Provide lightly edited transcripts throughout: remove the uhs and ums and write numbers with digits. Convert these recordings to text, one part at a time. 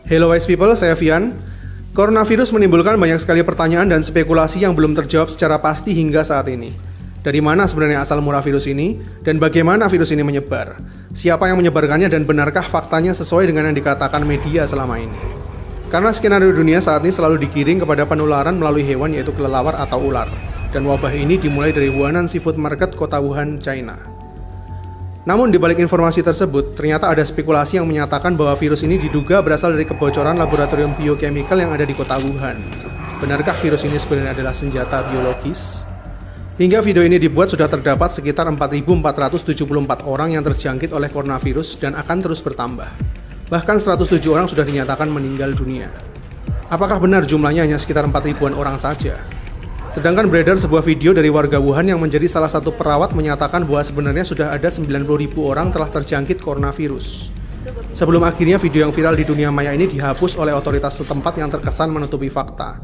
Hello wise people, saya Vian. Coronavirus menimbulkan banyak sekali pertanyaan dan spekulasi yang belum terjawab secara pasti hingga saat ini. Dari mana sebenarnya asal mula virus ini, dan bagaimana virus ini menyebar? Siapa yang menyebarkannya dan benarkah faktanya sesuai dengan yang dikatakan media selama ini? Karena skenario dunia saat ini selalu digiring kepada penularan melalui hewan yaitu kelelawar atau ular. Dan wabah ini dimulai dari Wuhan Seafood Market, kota Wuhan, China. Namun di balik informasi tersebut, ternyata ada spekulasi yang menyatakan bahwa virus ini diduga berasal dari kebocoran laboratorium biochemical yang ada di kota Wuhan. Benarkah virus ini sebenarnya adalah senjata biologis? Hingga video ini dibuat sudah terdapat sekitar 4.474 orang yang terjangkit oleh coronavirus dan akan terus bertambah. Bahkan 107 orang sudah dinyatakan meninggal dunia. Apakah benar jumlahnya hanya sekitar 4.000-an orang saja? Sedangkan beredar sebuah video dari warga Wuhan yang menjadi salah satu perawat menyatakan bahwa sebenarnya sudah ada 90.000 orang telah terjangkit coronavirus. Sebelum akhirnya video yang viral di dunia maya ini dihapus oleh otoritas setempat yang terkesan menutupi fakta.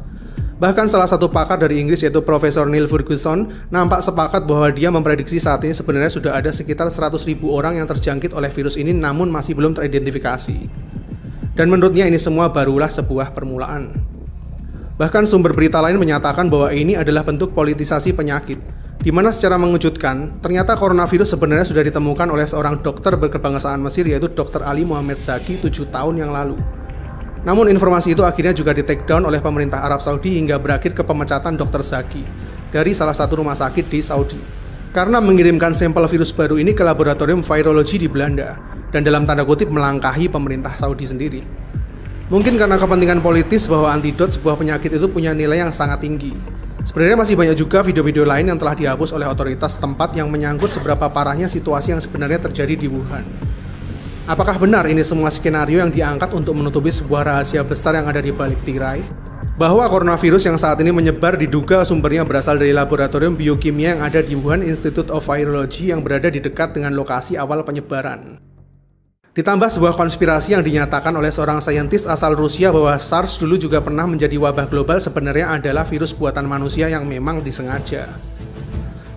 Bahkan salah satu pakar dari Inggris yaitu Profesor Neil Ferguson nampak sepakat bahwa dia memprediksi saat ini sebenarnya sudah ada sekitar 100.000 orang yang terjangkit oleh virus ini namun masih belum teridentifikasi. Dan menurutnya ini semua barulah sebuah permulaan. Bahkan sumber berita lain menyatakan bahwa ini adalah bentuk politisasi penyakit, di mana secara mengejutkan, ternyata coronavirus sebenarnya sudah ditemukan oleh seorang dokter berkebangsaan Mesir yaitu Dr. Ali Muhammad Zaki 7 tahun yang lalu. Namun informasi itu akhirnya juga di-take down oleh pemerintah Arab Saudi hingga berakhir ke pemecatan Dr. Zaki dari salah satu rumah sakit di Saudi karena mengirimkan sampel virus baru ini ke laboratorium virologi di Belanda dan dalam tanda kutip melangkahi pemerintah Saudi sendiri. Mungkin karena kepentingan politis bahwa antidot sebuah penyakit itu punya nilai yang sangat tinggi. Sebenarnya masih banyak juga video-video lain yang telah dihapus oleh otoritas setempat yang menyangkut seberapa parahnya situasi yang sebenarnya terjadi di Wuhan. Apakah benar ini semua skenario yang diangkat untuk menutupi sebuah rahasia besar yang ada di balik tirai? Bahwa coronavirus yang saat ini menyebar diduga sumbernya berasal dari laboratorium biokimia yang ada di Wuhan Institute of Virology yang berada di dekat dengan lokasi awal penyebaran. Ditambah sebuah konspirasi yang dinyatakan oleh seorang saintis asal Rusia bahwa SARS dulu juga pernah menjadi wabah global sebenarnya adalah virus buatan manusia yang memang disengaja.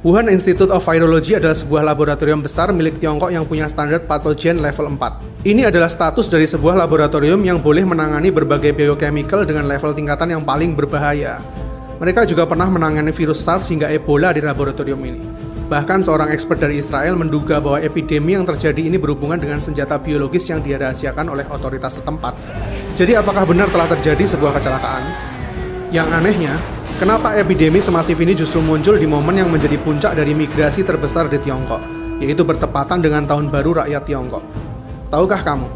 Wuhan Institute of Virology adalah sebuah laboratorium besar milik Tiongkok yang punya standar patogen level 4. Ini adalah status dari sebuah laboratorium yang boleh menangani berbagai biochemical dengan level tingkatan yang paling berbahaya. Mereka juga pernah menangani virus SARS hingga Ebola di laboratorium ini. Bahkan seorang expert dari Israel menduga bahwa epidemi yang terjadi ini berhubungan dengan senjata biologis yang dirahasiakan oleh otoritas setempat. Jadi apakah benar telah terjadi sebuah kecelakaan? Yang anehnya, kenapa epidemi semasif ini justru muncul di momen yang menjadi puncak dari migrasi terbesar di Tiongkok, yaitu bertepatan dengan Tahun Baru Rakyat Tiongkok. Tahukah kamu,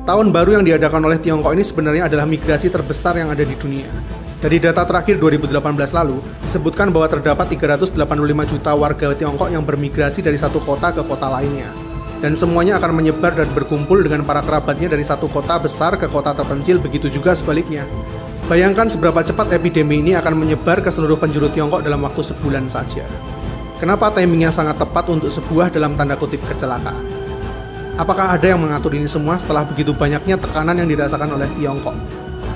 Tahun Baru yang diadakan oleh Tiongkok ini sebenarnya adalah migrasi terbesar yang ada di dunia. Dari data terakhir 2018 lalu, disebutkan bahwa terdapat 385 juta warga Tiongkok yang bermigrasi dari satu kota ke kota lainnya. Dan semuanya akan menyebar dan berkumpul dengan para kerabatnya dari satu kota besar ke kota terpencil, begitu juga sebaliknya. Bayangkan seberapa cepat epidemi ini akan menyebar ke seluruh penjuru Tiongkok dalam waktu sebulan saja. Kenapa timingnya sangat tepat untuk sebuah dalam tanda kutip kecelakaan? Apakah ada yang mengatur ini semua setelah begitu banyaknya tekanan yang dirasakan oleh Tiongkok?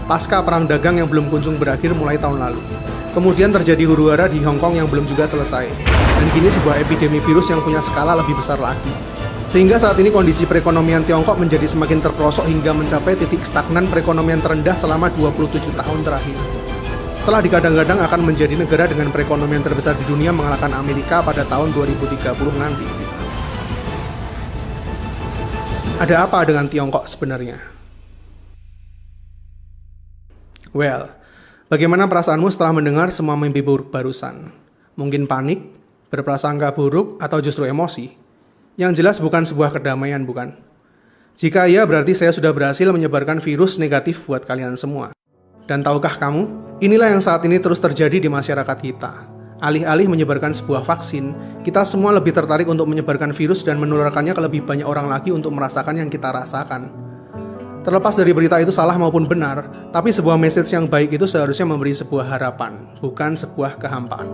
Pasca perang dagang yang belum kunjung berakhir mulai tahun lalu. Kemudian terjadi huru-hara di Hong Kong yang belum juga selesai. Dan kini sebuah epidemi virus yang punya skala lebih besar lagi. Sehingga saat ini kondisi perekonomian Tiongkok menjadi semakin terperosok hingga mencapai titik stagnan perekonomian terendah selama 27 tahun terakhir. Setelah digadang-gadang akan menjadi negara dengan perekonomian terbesar di dunia mengalahkan Amerika pada tahun 2030 nanti. Ada apa dengan Tiongkok sebenarnya? Well, bagaimana perasaanmu setelah mendengar semua mimpi buruk barusan? Mungkin panik, berprasangka buruk, atau justru emosi? Yang jelas bukan sebuah kedamaian, bukan? Jika iya, berarti saya sudah berhasil menyebarkan virus negatif buat kalian semua. Dan tahukah kamu, inilah yang saat ini terus terjadi di masyarakat kita. Alih-alih menyebarkan sebuah vaksin, kita semua lebih tertarik untuk menyebarkan virus dan menularkannya ke lebih banyak orang lagi untuk merasakan yang kita rasakan. Terlepas dari berita itu salah maupun benar, tapi sebuah message yang baik itu seharusnya memberi sebuah harapan, bukan sebuah kehampaan.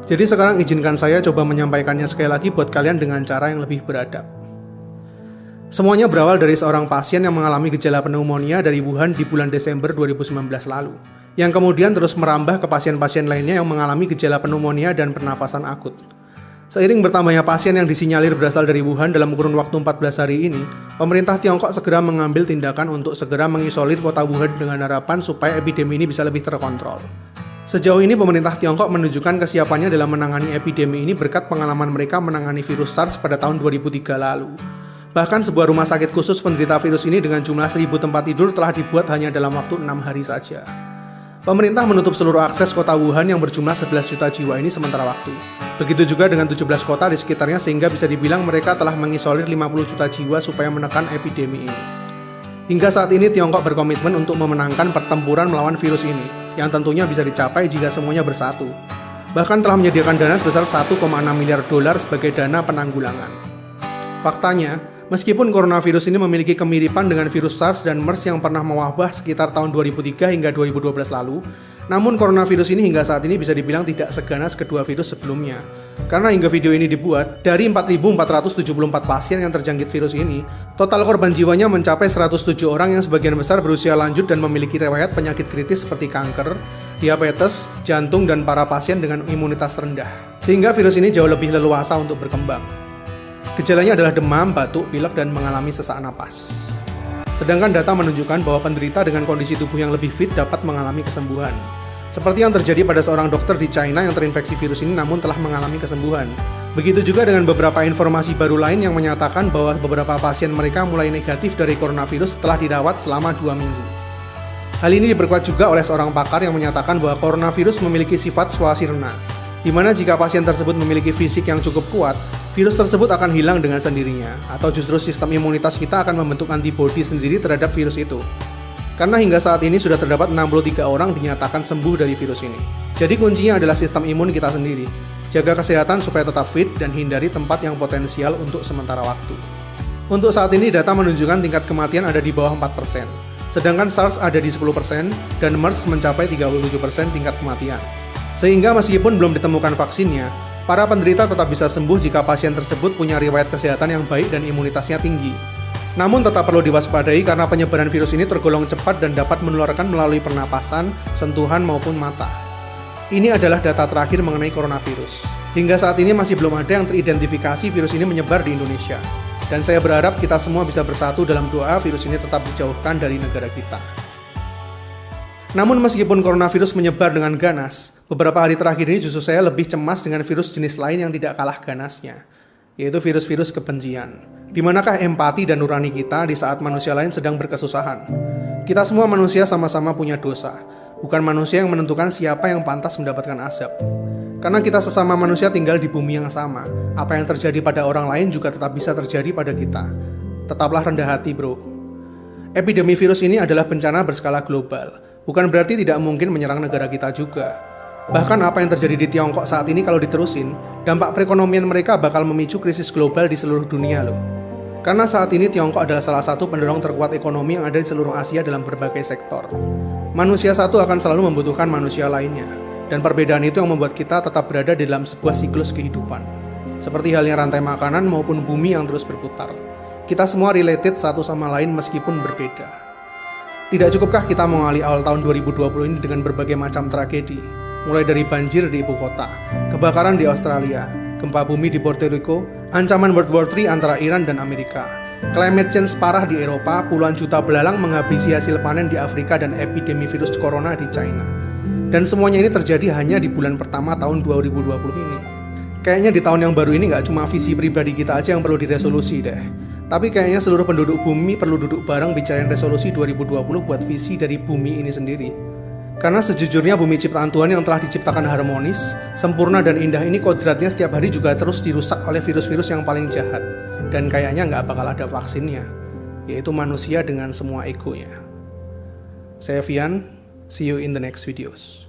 Jadi sekarang izinkan saya coba menyampaikannya sekali lagi buat kalian dengan cara yang lebih beradab. Semuanya berawal dari seorang pasien yang mengalami gejala pneumonia dari Wuhan di bulan Desember 2019 lalu, yang kemudian terus merambah ke pasien-pasien lainnya yang mengalami gejala pneumonia dan pernafasan akut. Seiring bertambahnya pasien yang disinyalir berasal dari Wuhan dalam kurun waktu 14 hari ini, pemerintah Tiongkok segera mengambil tindakan untuk segera mengisolir kota Wuhan dengan harapan supaya epidemi ini bisa lebih terkontrol. Sejauh ini pemerintah Tiongkok menunjukkan kesiapannya dalam menangani epidemi ini berkat pengalaman mereka menangani virus SARS pada tahun 2003 lalu. Bahkan sebuah rumah sakit khusus penderita virus ini dengan jumlah 1.000 tempat tidur telah dibuat hanya dalam waktu 6 hari saja. Pemerintah menutup seluruh akses kota Wuhan yang berjumlah 11 juta jiwa ini sementara waktu. Begitu juga dengan 17 kota di sekitarnya sehingga bisa dibilang mereka telah mengisolir 50 juta jiwa supaya menekan epidemi ini. Hingga saat ini Tiongkok berkomitmen untuk memenangkan pertempuran melawan virus ini, yang tentunya bisa dicapai jika semuanya bersatu. Bahkan telah menyediakan dana sebesar 1,6 miliar dolar sebagai dana penanggulangan. Faktanya, meskipun coronavirus ini memiliki kemiripan dengan virus SARS dan MERS yang pernah mewabah sekitar tahun 2003 hingga 2012 lalu, namun coronavirus ini hingga saat ini bisa dibilang tidak seganas kedua virus sebelumnya. Karena hingga video ini dibuat, dari 4.474 pasien yang terjangkit virus ini, total korban jiwanya mencapai 107 orang yang sebagian besar berusia lanjut dan memiliki riwayat penyakit kritis seperti kanker, diabetes, jantung, dan para pasien dengan imunitas rendah. Sehingga virus ini jauh lebih leluasa untuk berkembang. Gejalanya adalah demam, batuk, pilek, dan mengalami sesak napas. Sedangkan data menunjukkan bahwa penderita dengan kondisi tubuh yang lebih fit dapat mengalami kesembuhan. Seperti yang terjadi pada seorang dokter di China yang terinfeksi virus ini namun telah mengalami kesembuhan. Begitu juga dengan beberapa informasi baru lain yang menyatakan bahwa beberapa pasien mereka mulai negatif dari coronavirus setelah dirawat selama 2 minggu. Hal ini diperkuat juga oleh seorang pakar yang menyatakan bahwa coronavirus memiliki sifat swasirna, di mana jika pasien tersebut memiliki fisik yang cukup kuat, virus tersebut akan hilang dengan sendirinya, atau justru sistem imunitas kita akan membentuk antibodi sendiri terhadap virus itu. Karena hingga saat ini sudah terdapat 63 orang dinyatakan sembuh dari virus ini. Jadi kuncinya adalah sistem imun kita sendiri. Jaga kesehatan supaya tetap fit dan hindari tempat yang potensial untuk sementara waktu. Untuk saat ini data menunjukkan tingkat kematian ada di bawah 4%, sedangkan SARS ada di 10% dan MERS mencapai 37% tingkat kematian. Sehingga meskipun belum ditemukan vaksinnya, para penderita tetap bisa sembuh jika pasien tersebut punya riwayat kesehatan yang baik dan imunitasnya tinggi. Namun tetap perlu diwaspadai karena penyebaran virus ini tergolong cepat dan dapat menularkan melalui pernapasan, sentuhan maupun mata. Ini adalah data terakhir mengenai coronavirus. Hingga saat ini masih belum ada yang teridentifikasi virus ini menyebar di Indonesia. Dan saya berharap kita semua bisa bersatu dalam doa virus ini tetap dijauhkan dari negara kita. Namun meskipun coronavirus menyebar dengan ganas, beberapa hari terakhir ini justru saya lebih cemas dengan virus jenis lain yang tidak kalah ganasnya, yaitu virus-virus kebencian. Di manakah empati dan nurani kita di saat manusia lain sedang berkesusahan? Kita semua manusia sama-sama punya dosa, bukan manusia yang menentukan siapa yang pantas mendapatkan azab. Karena kita sesama manusia tinggal di bumi yang sama, apa yang terjadi pada orang lain juga tetap bisa terjadi pada kita. Tetaplah rendah hati, bro. Epidemi virus ini adalah bencana berskala global, bukan berarti tidak mungkin menyerang negara kita juga. Bahkan apa yang terjadi di Tiongkok saat ini kalau diterusin, dampak perekonomian mereka bakal memicu krisis global di seluruh dunia loh. Karena saat ini Tiongkok adalah salah satu pendorong terkuat ekonomi yang ada di seluruh Asia dalam berbagai sektor. Manusia satu akan selalu membutuhkan manusia lainnya, dan perbedaan itu yang membuat kita tetap berada di dalam sebuah siklus kehidupan. Seperti halnya rantai makanan maupun bumi yang terus berputar. Kita semua related satu sama lain meskipun berbeda. Tidak cukupkah kita mengawali awal tahun 2020 ini dengan berbagai macam tragedi? Mulai dari banjir di ibu kota, kebakaran di Australia, gempa bumi di Puerto Rico, ancaman World War III antara Iran dan Amerika, climate change parah di Eropa, puluhan juta belalang menghabisi hasil panen di Afrika, dan epidemi virus corona di China. Dan semuanya ini terjadi hanya di bulan pertama tahun 2020 ini. Kayaknya di tahun yang baru ini nggak cuma visi pribadi kita aja yang perlu diresolusi deh. Tapi kayaknya seluruh penduduk bumi perlu duduk bareng bicarain resolusi 2020 buat visi dari bumi ini sendiri. Karena sejujurnya bumi ciptaan Tuhan yang telah diciptakan harmonis, sempurna dan indah ini kodratnya setiap hari juga terus dirusak oleh virus-virus yang paling jahat. Dan kayaknya nggak bakal ada vaksinnya, yaitu manusia dengan semua egonya. Saya Vian, see you in the next videos.